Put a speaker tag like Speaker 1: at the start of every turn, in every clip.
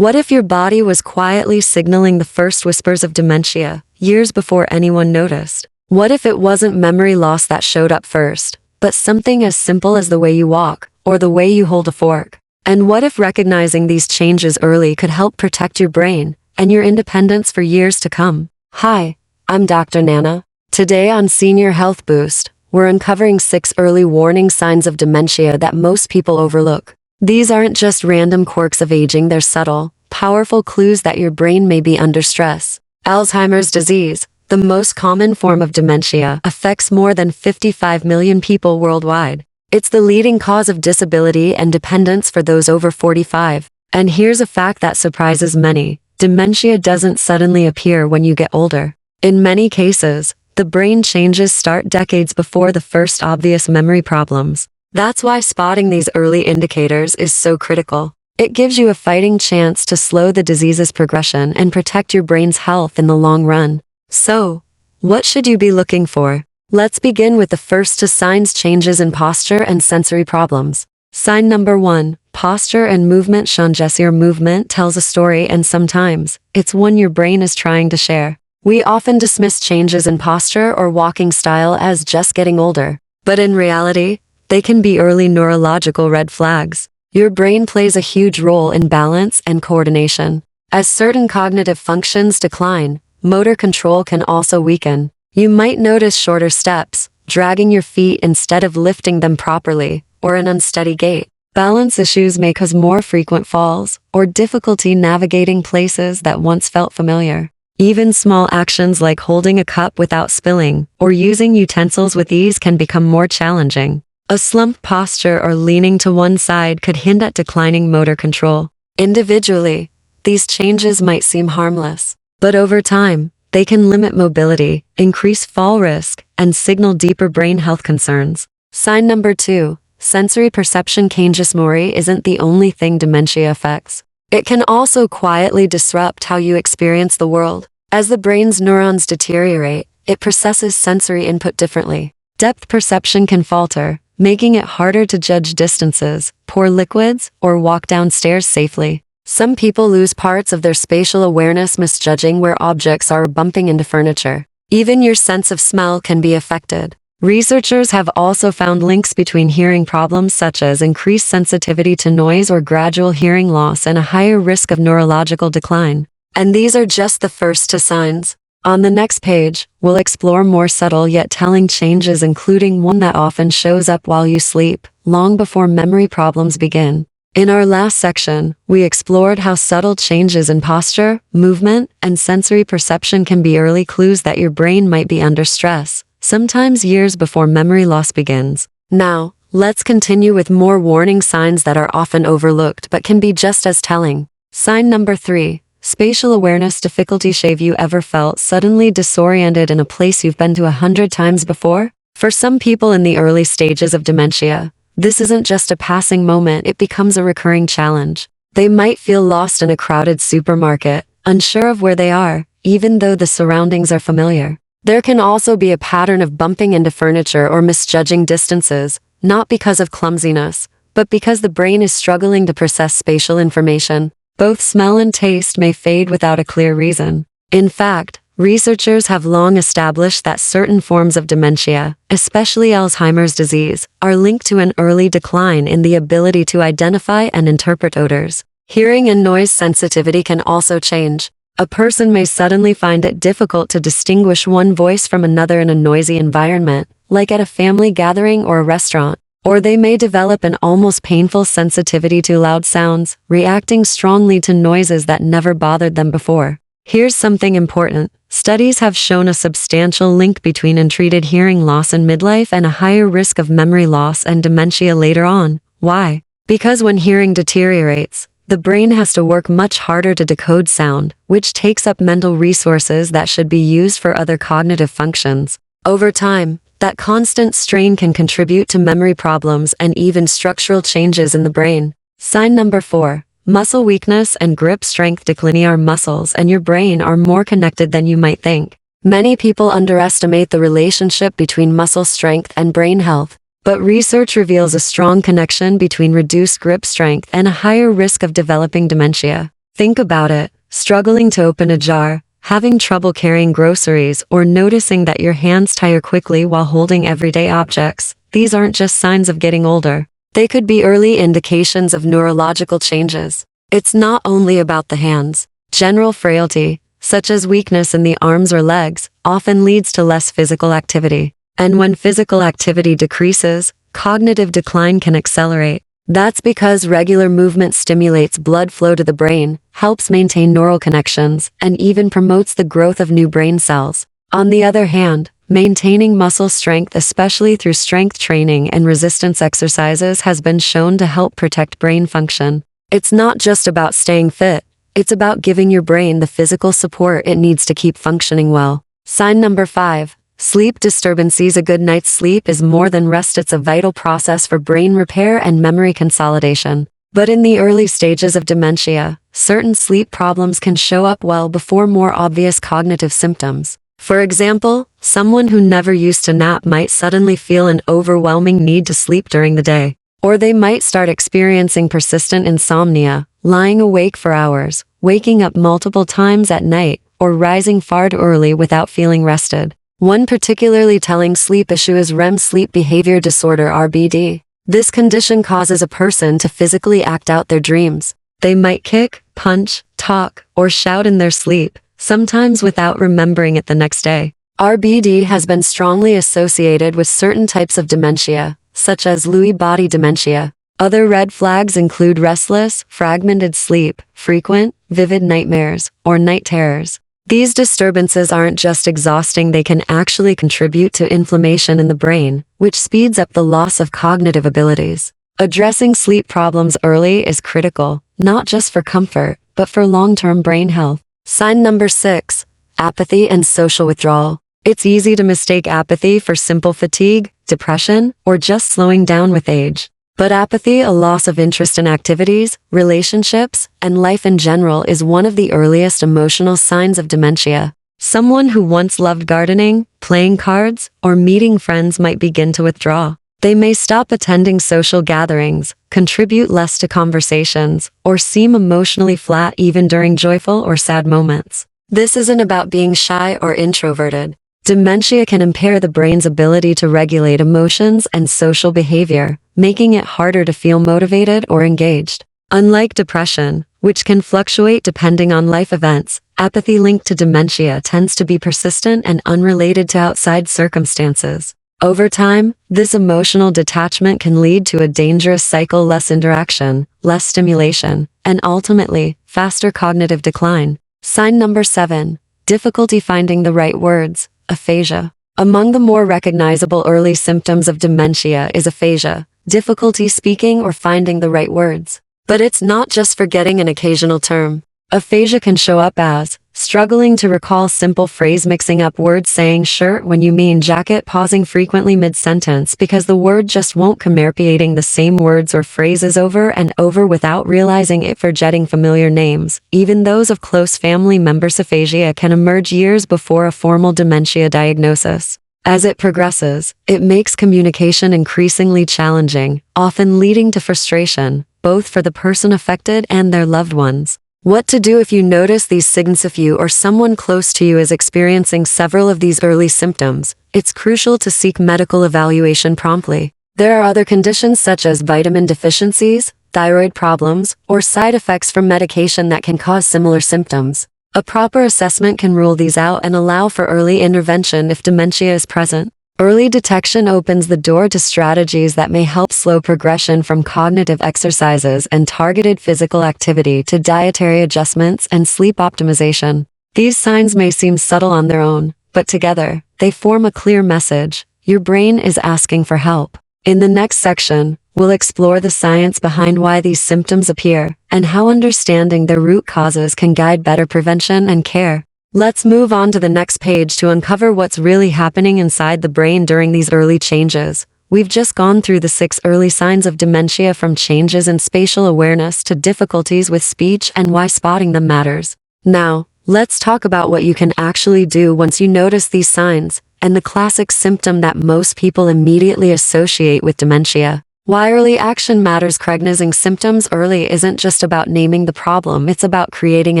Speaker 1: What if your body was quietly signaling the first whispers of dementia, years before anyone noticed? What if it wasn't memory loss that showed up first, but something as simple as the way you walk, or the way you hold a fork? And what if recognizing these changes early could help protect your brain and your independence for years to come? Hi, I'm Dr. Nana. Today on Senior Health Boost, we're uncovering 6 early warning signs of dementia that most people overlook. These aren't just random quirks of aging, they're subtle, powerful clues that your brain may be under stress. Alzheimer's disease, the most common form of dementia, affects more than 55 million people worldwide. It's the leading cause of disability and dependence for those over 45. And here's a fact that surprises many. Dementia doesn't suddenly appear when you get older. In many cases, the brain changes start decades before the first obvious memory problems. That's why spotting these early indicators is so critical. It gives you a fighting chance to slow the disease's progression and protect your brain's health in the long run. So, what should you be looking for? Let's begin with the first 2 signs: changes in posture and sensory problems. Sign number 1, posture and movement changes. Your movement tells a story, and sometimes it's one your brain is trying to share. We often dismiss changes in posture or walking style as just getting older. But in reality, they can be early neurological red flags. Your brain plays a huge role in balance and coordination. As certain cognitive functions decline, motor control can also weaken. You might notice shorter steps, dragging your feet instead of lifting them properly, or an unsteady gait. Balance issues may cause more frequent falls, or difficulty navigating places that once felt familiar. Even small actions like holding a cup without spilling, or using utensils with ease can become more challenging. A slumped posture or leaning to one side could hint at declining motor control. Individually, these changes might seem harmless, but over time, they can limit mobility, increase fall risk, and signal deeper brain health concerns. Sign number 2, sensory perception changes. Memory isn't the only thing dementia affects. It can also quietly disrupt how you experience the world. As the brain's neurons deteriorate, it processes sensory input differently. Depth perception can falter, making it harder to judge distances, pour liquids, or walk down stairs safely. Some people lose parts of their spatial awareness, misjudging where objects are, or bumping into furniture. Even your sense of smell can be affected. Researchers have also found links between hearing problems such as increased sensitivity to noise or gradual hearing loss and a higher risk of neurological decline. And these are just the first 2 signs. On the next page, we'll explore more subtle yet telling changes, including one that often shows up while you sleep, long before memory problems begin. In our last section, we explored how subtle changes in posture, movement, and sensory perception can be early clues that your brain might be under stress, sometimes years before memory loss begins. Now, let's continue with more warning signs that are often overlooked but can be just as telling. Sign number 3, spatial awareness difficulty. Have you ever felt suddenly disoriented in a place you've been to 100 times before? For some people in the early stages of dementia, this isn't just a passing moment, it becomes a recurring challenge. They might feel lost in a crowded supermarket, unsure of where they are, even though the surroundings are familiar. There can also be a pattern of bumping into furniture or misjudging distances, not because of clumsiness, but because the brain is struggling to process spatial information. Both smell and taste may fade without a clear reason. In fact, researchers have long established that certain forms of dementia, especially Alzheimer's disease, are linked to an early decline in the ability to identify and interpret odors. Hearing and noise sensitivity can also change. A person may suddenly find it difficult to distinguish one voice from another in a noisy environment, like at a family gathering or a restaurant. Or they may develop an almost painful sensitivity to loud sounds, reacting strongly to noises that never bothered them before. Here's something important. Studies have shown a substantial link between untreated hearing loss in midlife and a higher risk of memory loss and dementia later on. Why? Because when hearing deteriorates, the brain has to work much harder to decode sound, which takes up mental resources that should be used for other cognitive functions. Over time, that constant strain can contribute to memory problems and even structural changes in the brain. Sign number 4, muscle weakness and grip strength decline. Your muscles and your brain are more connected than you might think. Many people underestimate the relationship between muscle strength and brain health. But research reveals a strong connection between reduced grip strength and a higher risk of developing dementia. Think about it: struggling to open a jar, having trouble carrying groceries, or noticing that your hands tire quickly while holding everyday objects. These aren't just signs of getting older. They could be early indications of neurological changes. It's not only about the hands. General frailty, such as weakness in the arms or legs, often leads to less physical activity. And when physical activity decreases, cognitive decline can accelerate. That's because regular movement stimulates blood flow to the brain, helps maintain neural connections, and even promotes the growth of new brain cells. On the other hand, maintaining muscle strength, especially through strength training and resistance exercises, has been shown to help protect brain function. It's not just about staying fit. It's about giving your brain the physical support it needs to keep functioning well. Sign number 5. Sleep disturbances. A good night's sleep is more than rest. It's a vital process for brain repair and memory consolidation. But in the early stages of dementia, certain sleep problems can show up well before more obvious cognitive symptoms. For example, someone who never used to nap might suddenly feel an overwhelming need to sleep during the day. Or they might start experiencing persistent insomnia, lying awake for hours, waking up multiple times at night, or rising far too early without feeling rested. One particularly telling sleep issue is REM sleep behavior disorder (RBD). This condition causes a person to physically act out their dreams. They might kick, punch, talk, or shout in their sleep, sometimes without remembering it the next day. RBD has been strongly associated with certain types of dementia, such as Lewy body dementia. Other red flags include restless, fragmented sleep, frequent, vivid nightmares, or night terrors. These disturbances aren't just exhausting, they can actually contribute to inflammation in the brain, which speeds up the loss of cognitive abilities. Addressing sleep problems early is critical, not just for comfort, but for long-term brain health. Sign number 6. Apathy and social withdrawal. It's easy to mistake apathy for simple fatigue, depression, or just slowing down with age. But apathy, a loss of interest in activities, relationships, and life in general, is one of the earliest emotional signs of dementia. Someone who once loved gardening, playing cards, or meeting friends might begin to withdraw. They may stop attending social gatherings, contribute less to conversations, or seem emotionally flat even during joyful or sad moments. This isn't about being shy or introverted. Dementia can impair the brain's ability to regulate emotions and social behavior, making it harder to feel motivated or engaged. Unlike depression, which can fluctuate depending on life events, apathy linked to dementia tends to be persistent and unrelated to outside circumstances. Over time, this emotional detachment can lead to a dangerous cycle: less interaction, less stimulation, and ultimately, faster cognitive decline. Sign number 7. Difficulty finding the right words. Aphasia. Among the more recognizable early symptoms of dementia is aphasia, difficulty speaking or finding the right words. But it's not just forgetting an occasional term. Aphasia can show up as struggling to recall simple phrase, mixing up words, saying shirt when you mean jacket, pausing frequently mid-sentence because the word just won't come, repeating the same words or phrases over and over without realizing it, forgetting familiar names, even those of close family members. Aphasia can emerge years before a formal dementia diagnosis. As it progresses, it makes communication increasingly challenging, often leading to frustration, both for the person affected and their loved ones. What to do if you notice these signs. If you or someone close to you is experiencing several of these early symptoms, it's crucial to seek medical evaluation promptly. There are other conditions such as vitamin deficiencies, thyroid problems, or side effects from medication that can cause similar symptoms. A proper assessment can rule these out and allow for early intervention if dementia is present. Early detection opens the door to strategies that may help slow progression, from cognitive exercises and targeted physical activity to dietary adjustments and sleep optimization. These signs may seem subtle on their own, but together, they form a clear message: your brain is asking for help. In the next section, we'll explore the science behind why these symptoms appear and how understanding their root causes can guide better prevention and care. Let's move on to the next page to uncover what's really happening inside the brain during these early changes. We've just gone through the 6 early signs of dementia, from changes in spatial awareness to difficulties with speech and why spotting them matters. Now, let's talk about what you can actually do once you notice these signs, and the classic symptom that most people immediately associate with dementia. Why early action matters. Recognizing symptoms early isn't just about naming the problem, it's about creating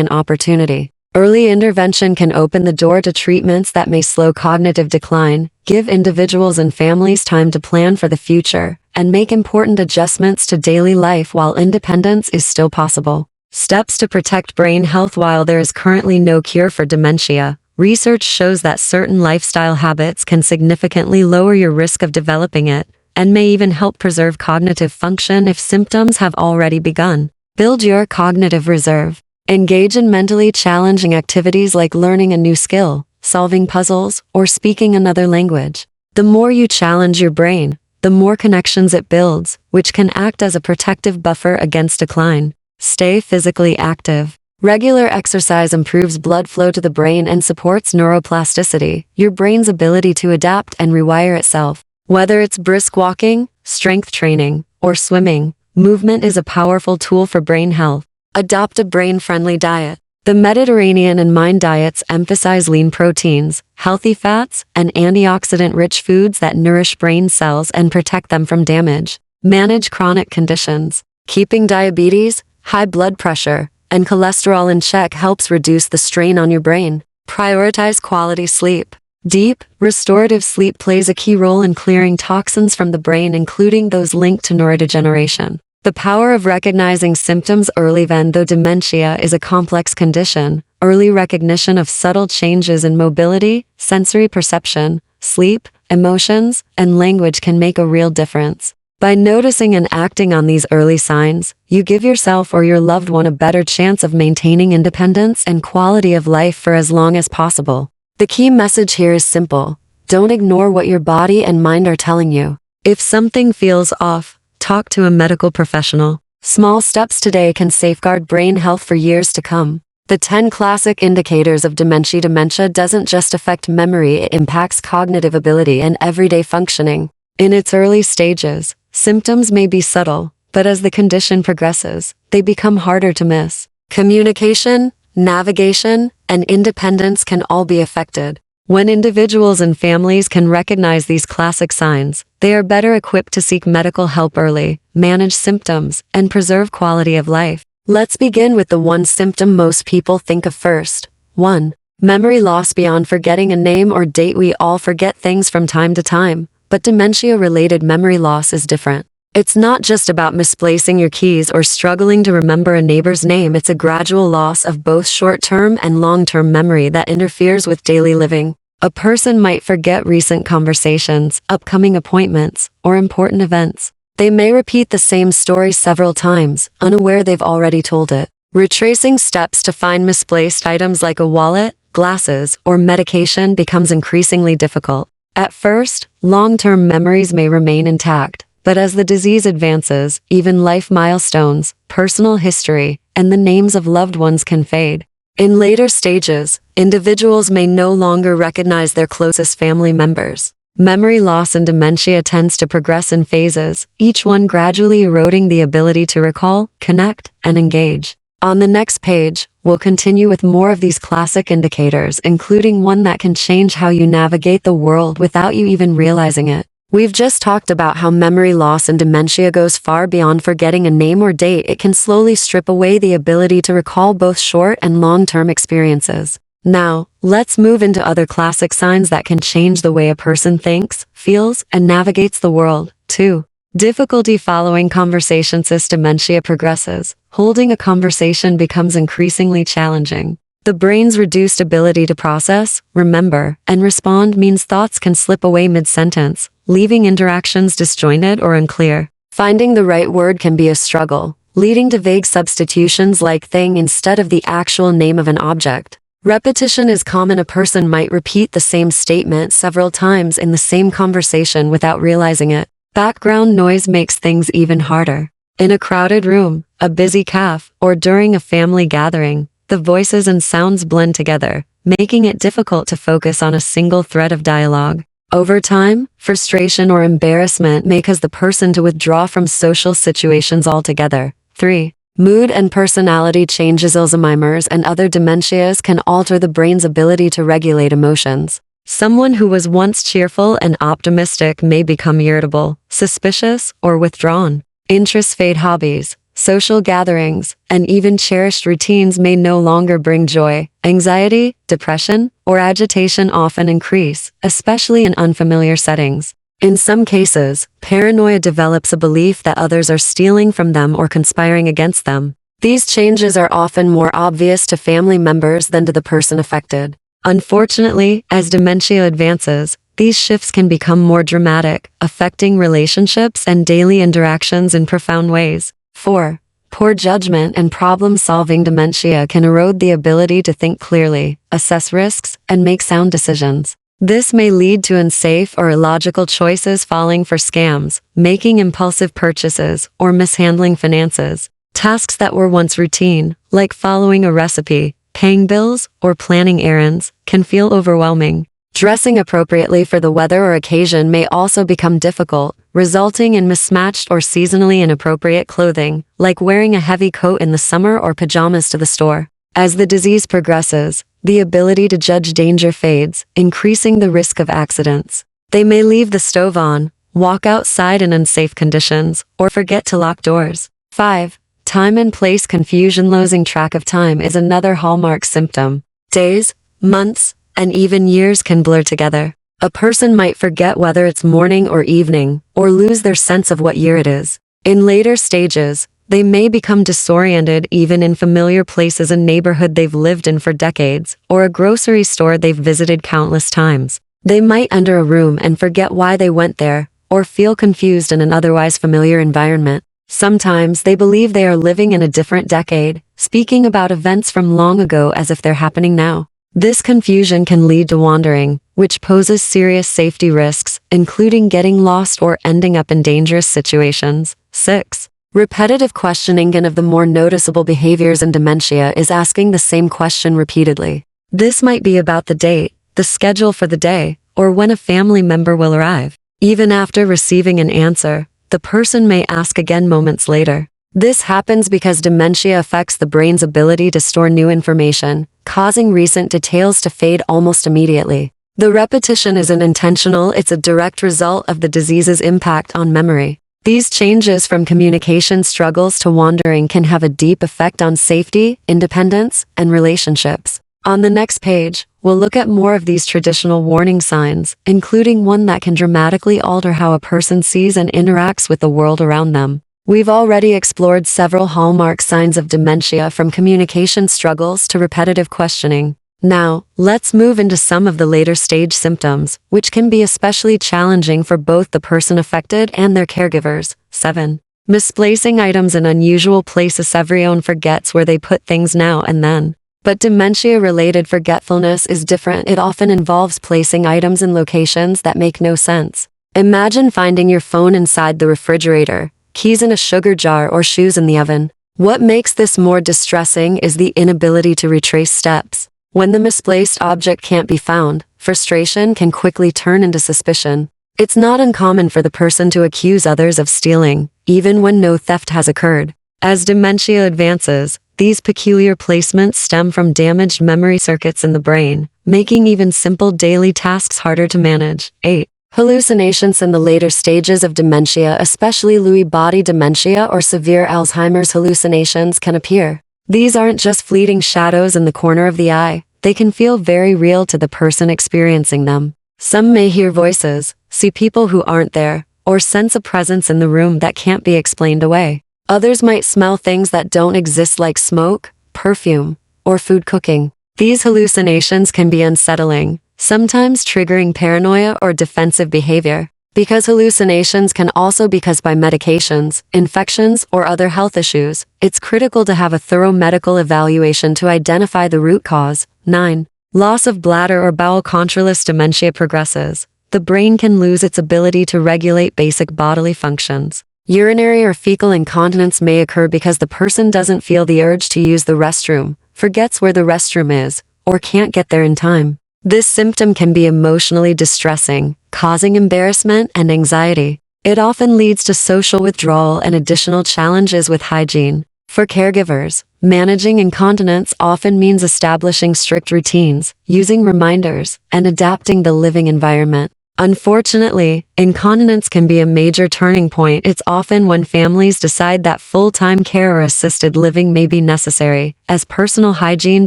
Speaker 1: an opportunity. Early intervention can open the door to treatments that may slow cognitive decline, give individuals and families time to plan for the future, and make important adjustments to daily life while independence is still possible. Steps to protect brain health. While there is currently no cure for dementia, research shows that certain lifestyle habits can significantly lower your risk of developing it, and may even help preserve cognitive function if symptoms have already begun. Build your cognitive reserve. Engage in mentally challenging activities like learning a new skill, solving puzzles, or speaking another language. The more you challenge your brain, the more connections it builds, which can act as a protective buffer against decline. Stay physically active. Regular exercise improves blood flow to the brain and supports neuroplasticity, your brain's ability to adapt and rewire itself. Whether it's brisk walking, strength training, or swimming, movement is a powerful tool for brain health. Adopt a brain-friendly diet. The Mediterranean and Mind diets emphasize lean proteins, healthy fats, and antioxidant-rich foods that nourish brain cells and protect them from damage. Manage chronic conditions. Keeping diabetes, high blood pressure, and cholesterol in check helps reduce the strain on your brain. Prioritize quality sleep. Deep, restorative sleep plays a key role in clearing toxins from the brain, including those linked to neurodegeneration. The power of recognizing symptoms early. Even though dementia is a complex condition, early recognition of subtle changes in mobility, sensory perception, sleep, emotions, and language can make a real difference. By noticing and acting on these early signs, you give yourself or your loved one a better chance of maintaining independence and quality of life for as long as possible. The key message here is simple. Don't ignore what your body and mind are telling you. If something feels off, talk to a medical professional. Small steps today can safeguard brain health for years to come. The 10 classic indicators of dementia. Dementia doesn't just affect memory, it impacts cognitive ability and everyday functioning. In its early stages, symptoms may be subtle, but as the condition progresses, they become harder to miss. Communication, navigation, and independence can all be affected. When individuals and families can recognize these classic signs, they are better equipped to seek medical help early, manage symptoms, and preserve quality of life. Let's begin with the one symptom most people think of first. 1. Memory loss. Beyond forgetting a name or date, we all forget things from time to time, but dementia-related memory loss is different. It's not just about misplacing your keys or struggling to remember a neighbor's name. It's a gradual loss of both short-term and long-term memory that interferes with daily living. A person might forget recent conversations, upcoming appointments, or important events. They may repeat the same story several times, unaware they've already told it. Retracing steps to find misplaced items like a wallet, glasses, or medication becomes increasingly difficult. At first, long-term memories may remain intact, but as the disease advances, even life milestones, personal history, and the names of loved ones can fade. In later stages, individuals may no longer recognize their closest family members. Memory loss in dementia tends to progress in phases, each one gradually eroding the ability to recall, connect, and engage. On the next page, we'll continue with more of these classic indicators, including one that can change how you navigate the world without you even realizing it. We've just talked about how memory loss in dementia goes far beyond forgetting a name or date. It can slowly strip away the ability to recall both short and long-term experiences. Now, let's move into other classic signs that can change the way a person thinks, feels, and navigates the world. 2. Difficulty following conversations. As dementia progresses, holding a conversation becomes increasingly challenging. The brain's reduced ability to process, remember, and respond means thoughts can slip away mid-sentence, leaving interactions disjointed or unclear. Finding the right word can be a struggle, leading to vague substitutions like thing instead of the actual name of an object. Repetition is common. A person might repeat the same statement several times in the same conversation without realizing it. Background noise makes things even harder. In a crowded room, a busy cafe, or during a family gathering, the voices and sounds blend together, making it difficult to focus on a single thread of dialogue. Over time, frustration or embarrassment may cause the person to withdraw from social situations altogether. 3. Mood and personality changes. Alzheimer's and other dementias can alter the brain's ability to regulate emotions. Someone who was once cheerful and optimistic may become irritable, suspicious, or withdrawn. Interests fade, hobbies, social gatherings, and even cherished routines may no longer bring joy. Anxiety, depression, or agitation often increase, especially in unfamiliar settings. In some cases, paranoia develops a belief that others are stealing from them or conspiring against them. These changes are often more obvious to family members than to the person affected. Unfortunately, as dementia advances, these shifts can become more dramatic, affecting relationships and daily interactions in profound ways. 4. Poor judgment and problem-solving. Dementia can erode the ability to think clearly, assess risks, and make sound decisions. This may lead to unsafe or illogical choices, falling for scams, making impulsive purchases, or mishandling finances. Tasks that were once routine, like following a recipe, paying bills, or planning errands, can feel overwhelming. Dressing appropriately for the weather or occasion may also become difficult, resulting in mismatched or seasonally inappropriate clothing, like wearing a heavy coat in the summer or pajamas to the store. As the disease progresses, the ability to judge danger fades, increasing the risk of accidents. They may leave the stove on, walk outside in unsafe conditions, or forget to lock doors. 5. Time and place confusion. Losing track of time is another hallmark symptom. Days, months, and even years can blur together. A person might forget whether it's morning or evening, or lose their sense of what year it is. In later stages, they may become disoriented even in familiar places, a neighborhood they've lived in for decades, or a grocery store they've visited countless times. They might enter a room and forget why they went there, or feel confused in an otherwise familiar environment. Sometimes they believe they are living in a different decade, speaking about events from long ago as if they're happening now. This confusion can lead to wandering, which poses serious safety risks, including getting lost or ending up in dangerous situations. 6. Repetitive questioning. One of the more noticeable behaviors in dementia is asking the same question repeatedly. This might be about the date, the schedule for the day, or when a family member will arrive. Even after receiving an answer, the person may ask again moments later. This happens because dementia affects the brain's ability to store new information, causing recent details to fade almost immediately. The repetition isn't intentional, it's a direct result of the disease's impact on memory. These changes from communication struggles to wandering can have a deep effect on safety, independence, and relationships. On the next page, we'll look at more of these traditional warning signs, including one that can dramatically alter how a person sees and interacts with the world around them. We've already explored several hallmark signs of dementia, from communication struggles to repetitive questioning. Now, let's move into some of the later stage symptoms, which can be especially challenging for both the person affected and their caregivers. 7. Misplacing items in unusual places. Everyone forgets where they put things now and then. But dementia-related forgetfulness is different. It often involves placing items in locations that make no sense. Imagine finding your phone inside the refrigerator, keys in a sugar jar, or shoes in the oven. What makes this more distressing is the inability to retrace steps. When the misplaced object can't be found, frustration can quickly turn into suspicion. It's not uncommon for the person to accuse others of stealing, even when no theft has occurred. As dementia advances, these peculiar placements stem from damaged memory circuits in the brain, making even simple daily tasks harder to manage. 8. Hallucinations. In the later stages of dementia, especially Lewy body dementia or severe Alzheimer's, hallucinations can appear. These aren't just fleeting shadows in the corner of the eye. They can feel very real to the person experiencing them. Some may hear voices, see people who aren't there, or sense a presence in the room that can't be explained away. Others might smell things that don't exist, like smoke, perfume, or food cooking. These hallucinations can be unsettling, sometimes triggering paranoia or defensive behavior. Because hallucinations can also be caused by medications, infections, or other health issues, it's critical to have a thorough medical evaluation to identify the root cause. 9. Loss of bladder or bowel control. As dementia progresses, the brain can lose its ability to regulate basic bodily functions. Urinary or fecal incontinence may occur because the person doesn't feel the urge to use the restroom, forgets where the restroom is, or can't get there in time. This symptom can be emotionally distressing, causing embarrassment and anxiety. It often leads to social withdrawal and additional challenges with hygiene. For caregivers, Managing incontinence often means establishing strict routines, using reminders, and adapting the living environment. Unfortunately, incontinence can be a major turning point. It's often when families decide that full-time care or assisted living may be necessary, as personal hygiene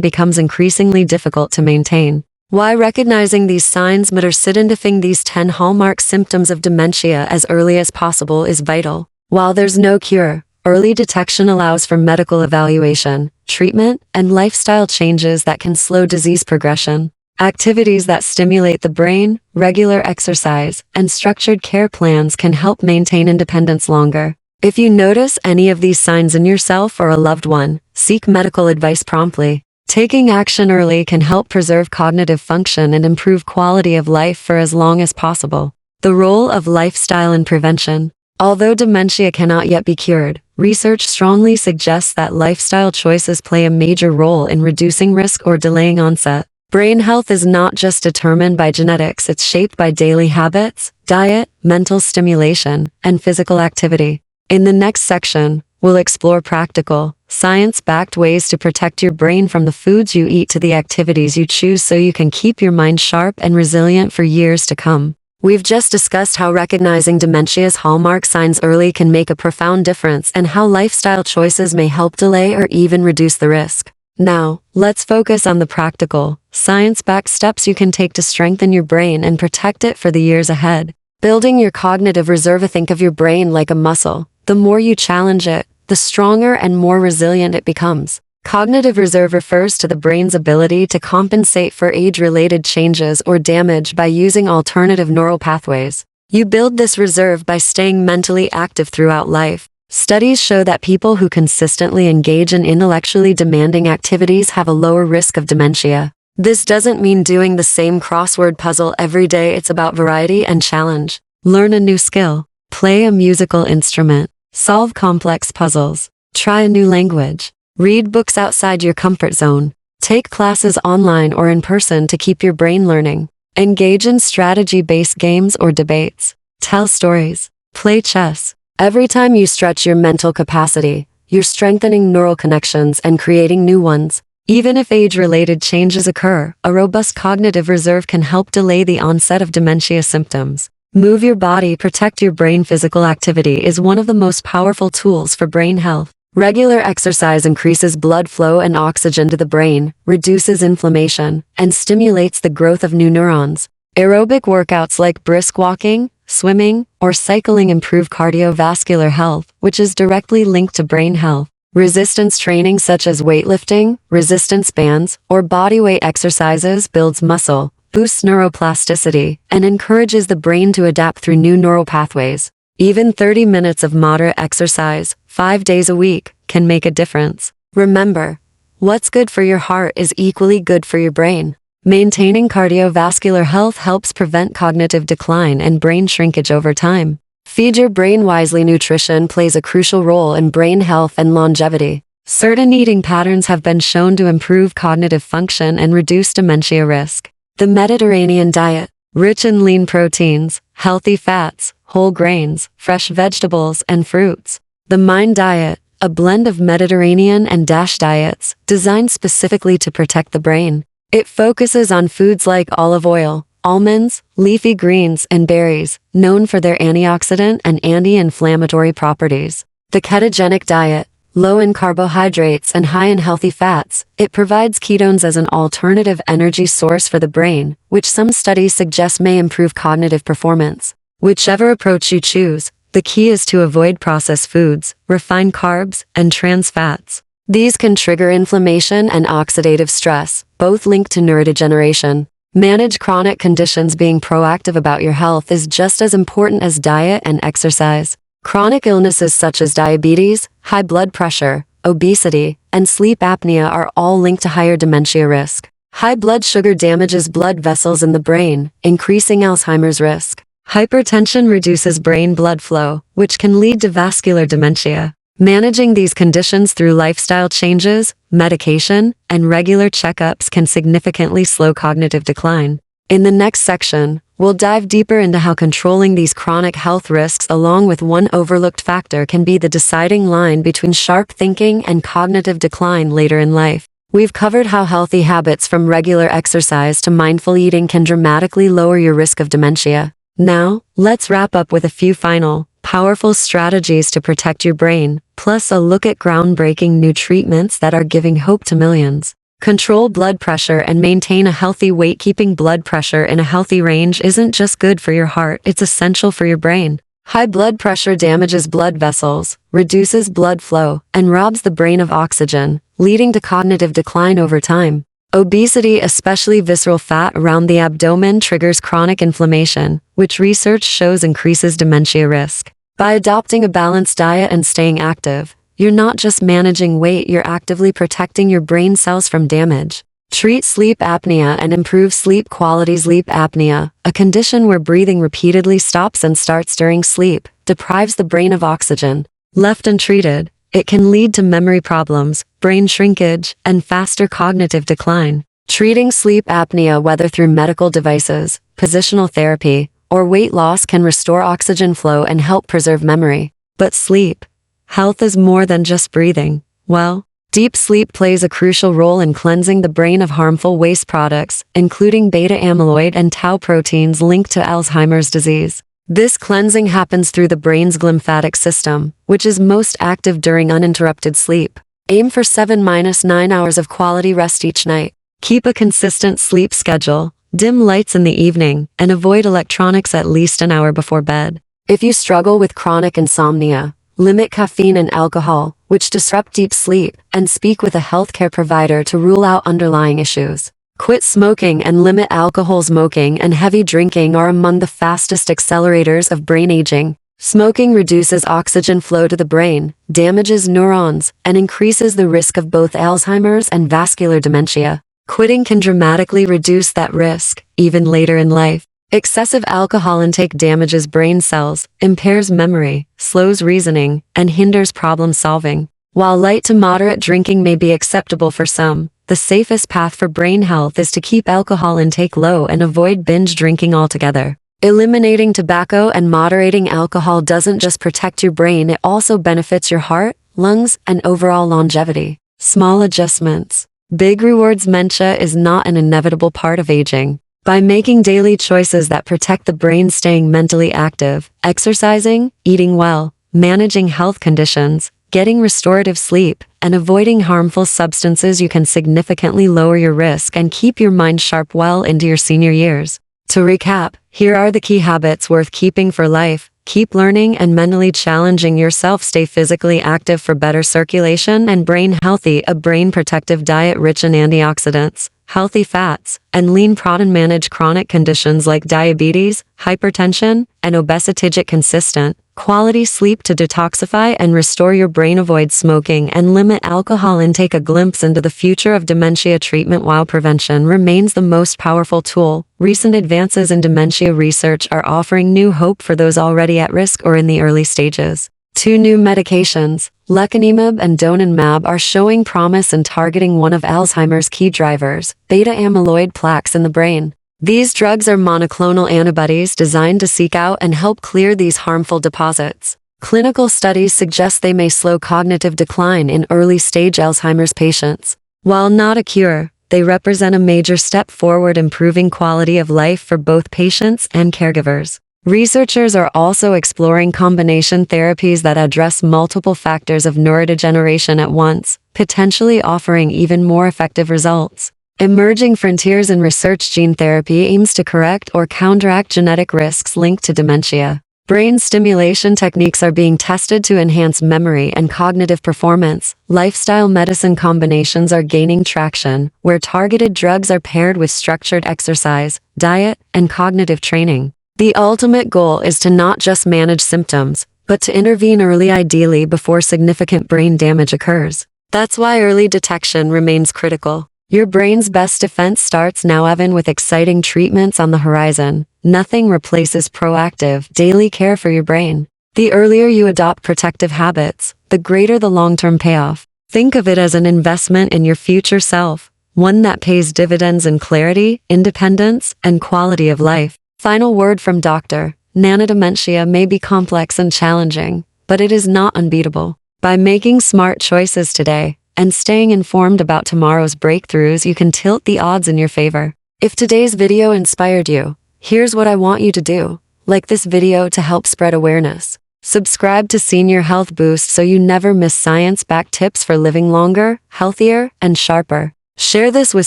Speaker 1: becomes increasingly difficult to maintain. Why recognizing these signs matters. Identifying these 10 hallmark symptoms of dementia as early as possible is vital. While there's no cure, early detection allows for medical evaluation, treatment, and lifestyle changes that can slow disease progression. Activities that stimulate the brain, regular exercise, and structured care plans can help maintain independence longer. If you notice any of these signs in yourself or a loved one, seek medical advice promptly. Taking action early can help preserve cognitive function and improve quality of life for as long as possible. The role of lifestyle in prevention. Although dementia cannot yet be cured, research strongly suggests that lifestyle choices play a major role in reducing risk or delaying onset. Brain health is not just determined by genetics, it's shaped by daily habits, diet, mental stimulation, and physical activity. In the next section, we'll explore practical, science-backed ways to protect your brain from the foods you eat to the activities you choose so you can keep your mind sharp and resilient for years to come. We've just discussed how recognizing dementia's hallmark signs early can make a profound difference and how lifestyle choices may help delay or even reduce the risk. Now, let's focus on the practical, science-backed steps you can take to strengthen your brain and protect it for the years ahead. Building your cognitive reserve. Think of your brain like a muscle. The more you challenge it, the stronger and more resilient it becomes. Cognitive reserve refers to the brain's ability to compensate for age-related changes or damage by using alternative neural pathways. You build this reserve by staying mentally active throughout life. Studies show that people who consistently engage in intellectually demanding activities have a lower risk of dementia. This doesn't mean doing the same crossword puzzle every day. It's about variety and challenge. Learn a new skill. Play a musical instrument. Solve complex puzzles. Try a new language. Read books outside your comfort zone. Take classes online or in person to keep your brain learning. Engage in strategy-based games or debates. Tell stories. Play chess. Every time you stretch your mental capacity, you're strengthening neural connections and creating new ones. Even if age-related changes occur, a robust cognitive reserve can help delay the onset of dementia symptoms. Move your body. Protect your brain. Physical activity is one of the most powerful tools for brain health. Regular exercise increases blood flow and oxygen to the brain, reduces inflammation, and stimulates the growth of new neurons. Aerobic workouts like brisk walking, swimming, or cycling improve cardiovascular health, which is directly linked to brain health. Resistance training such as weightlifting, resistance bands, or bodyweight exercises builds muscle, boosts neuroplasticity, and encourages the brain to adapt through new neural pathways. Even 30 minutes of moderate exercise, 5 days a week, can make a difference. Remember, what's good for your heart is equally good for your brain. Maintaining cardiovascular health helps prevent cognitive decline and brain shrinkage over time. Feed your brain wisely. Nutrition plays a crucial role in brain health and longevity. Certain eating patterns have been shown to improve cognitive function and reduce dementia risk. The Mediterranean diet, rich in lean proteins, healthy fats, whole grains, fresh vegetables, and fruits. The Mind diet, a blend of Mediterranean and DASH diets, designed specifically to protect the brain. It focuses on foods like olive oil, almonds, leafy greens, and berries, known for their antioxidant and anti-inflammatory properties. The ketogenic diet, low in carbohydrates and high in healthy fats, it provides ketones as an alternative energy source for the brain, which some studies suggest may improve cognitive performance. Whichever approach you choose, the key is to avoid processed foods, refined carbs, and trans fats. These can trigger inflammation and oxidative stress, both linked to neurodegeneration. Manage chronic conditions. Being proactive about your health is just as important as diet and exercise. Chronic illnesses such as diabetes, high blood pressure, obesity, and sleep apnea are all linked to higher dementia risk. High blood sugar damages blood vessels in the brain, increasing Alzheimer's risk. Hypertension reduces brain blood flow, which can lead to vascular dementia. Managing these conditions through lifestyle changes, medication, and regular checkups can significantly slow cognitive decline. In the next section, we'll dive deeper into how controlling these chronic health risks along with one overlooked factor can be the deciding line between sharp thinking and cognitive decline later in life. We've covered how healthy habits from regular exercise to mindful eating can dramatically lower your risk of dementia. Now, let's wrap up with a few final, powerful strategies to protect your brain, plus a look at groundbreaking new treatments that are giving hope to millions. Control blood pressure and maintain a healthy weight. Keeping blood pressure in a healthy range isn't just good for your heart, it's essential for your brain. High blood pressure damages blood vessels, reduces blood flow, and robs the brain of oxygen, leading to cognitive decline over time. Obesity, especially visceral fat around the abdomen, triggers chronic inflammation, which research shows increases dementia risk. By adopting a balanced diet and staying active, you're not just managing weight, you're actively protecting your brain cells from damage. Treat sleep apnea and improve sleep quality. Sleep apnea, a condition where breathing repeatedly stops and starts during sleep, deprives the brain of oxygen. Left untreated, it can lead to memory problems, brain shrinkage, and faster cognitive decline. Treating sleep apnea, whether through medical devices, positional therapy, or weight loss, can restore oxygen flow and help preserve memory. But sleep health is more than just breathing. Well, deep sleep plays a crucial role in cleansing the brain of harmful waste products, including beta amyloid and tau proteins linked to Alzheimer's disease. This cleansing happens through the brain's glymphatic system, which is most active during uninterrupted sleep. Aim for 7-9 hours of quality rest each night. Keep a consistent sleep schedule, dim lights in the evening, and avoid electronics at least an hour before bed. If you struggle with chronic insomnia, limit caffeine and alcohol, which disrupt deep sleep, and speak with a healthcare provider to rule out underlying issues. Quit smoking and limit alcohol. Smoking and heavy drinking are among the fastest accelerators of brain aging. Smoking reduces oxygen flow to the brain, damages neurons, and increases the risk of both Alzheimer's and vascular dementia. Quitting can dramatically reduce that risk, even later in life. Excessive alcohol intake damages brain cells, impairs memory, slows reasoning, and hinders problem solving. While light to moderate drinking may be acceptable for some, the safest path for brain health is to keep alcohol intake low and avoid binge drinking altogether. Eliminating tobacco and moderating alcohol doesn't just protect your brain, it also benefits your heart, lungs, and overall longevity. Small adjustments. Big rewards. Dementia is not an inevitable part of aging. By making daily choices that protect the brain, staying mentally active, exercising, eating well, managing health conditions, getting restorative sleep, and avoiding harmful substances, you can significantly lower your risk and keep your mind sharp well into your senior years. To recap, here are the key habits worth keeping for life. Keep learning and mentally challenging yourself. Stay physically active for better circulation and brain healthy. A brain protective diet rich in antioxidants, healthy fats, and lean protein. Manage chronic conditions like diabetes, hypertension, and obesity. Get consistent, quality sleep to detoxify and restore your brain. Avoid smoking and limit alcohol intake. A glimpse into the future of dementia treatment. While prevention remains the most powerful tool, recent advances in dementia research are offering new hope for those already at risk or in the early stages. 2 new medications, lecanemab and donanemab, are showing promise in targeting one of Alzheimer's key drivers, beta amyloid plaques in the brain. These drugs are monoclonal antibodies designed to seek out and help clear these harmful deposits. Clinical studies suggest they may slow cognitive decline in early-stage Alzheimer's patients. While not a cure, they represent a major step forward, improving quality of life for both patients and caregivers. Researchers are also exploring combination therapies that address multiple factors of neurodegeneration at once, potentially offering even more effective results. Emerging frontiers in research. Gene therapy aims to correct or counteract genetic risks linked to dementia. Brain stimulation techniques are being tested to enhance memory and cognitive performance. Lifestyle medicine combinations are gaining traction, where targeted drugs are paired with structured exercise, diet, and cognitive training. The ultimate goal is to not just manage symptoms, but to intervene early, ideally before significant brain damage occurs. That's why early detection remains critical. Your brain's best defense starts now. Even with exciting treatments on the horizon, nothing replaces proactive, daily care for your brain. The earlier you adopt protective habits, the greater the long-term payoff. Think of it as an investment in your future self, one that pays dividends in clarity, independence, and quality of life. Final word from Dr. Nana: dementia may be complex and challenging, but it is not unbeatable. By making smart choices today and staying informed about tomorrow's breakthroughs, you can tilt the odds in your favor. If today's video inspired you, here's what I want you to do. Like this video to help spread awareness. Subscribe to Senior Health Boost so you never miss science-backed tips for living longer, healthier, and sharper. Share this with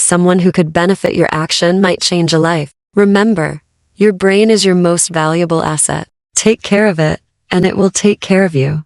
Speaker 1: someone who could benefit. Your action might change a life. Remember, your brain is your most valuable asset. Take care of it, and it will take care of you.